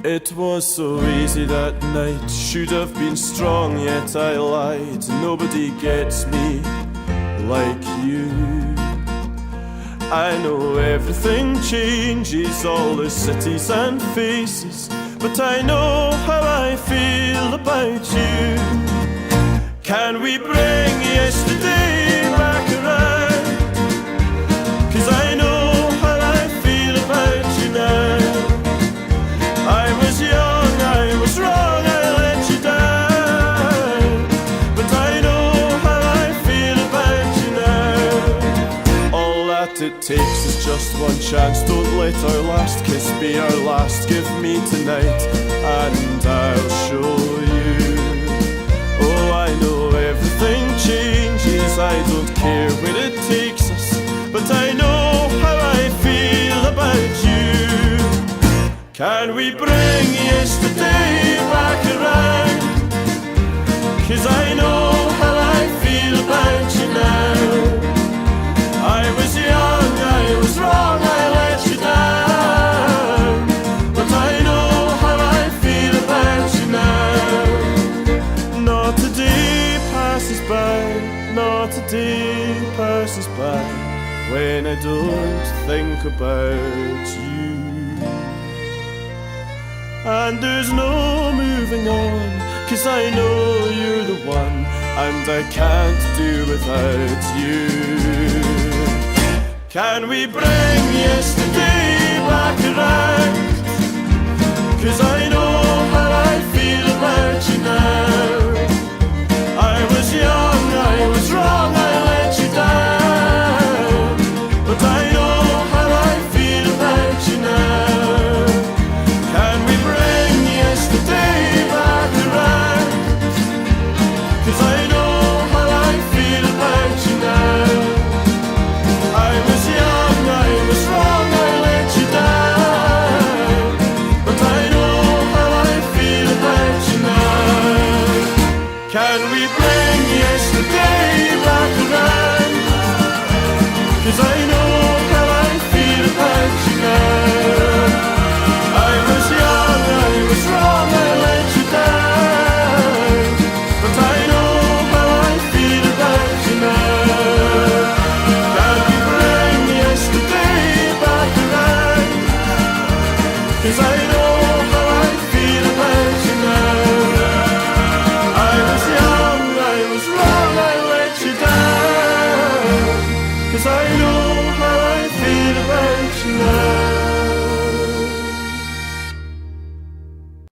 It was so easy that night, should have been strong, yet I lied. Nobody gets me like you. I know everything changes, all the cities and faces, but I know how I feel about you. Can we bring yesterday back around? 'Cause I know how I feel about you now. I was young, I was wrong, I let you down, but I know how I feel about you now. All that it takes is just one chance. Don't let our last kiss be our last. Give me tonight and I'll show you. Oh, I know everything changes, I don't care where it takes us, but I know how I feel about you. Can we bring yesterday back around? 'Cause I know how I feel about you now. I was young, I was wrong, I let you down, but I know how I feel about you now. Not a day passes by, not a day passes by, when I don't think about you. And there's no moving on, 'cause I know you're the one, and I can't do without you. Can we bring yesterday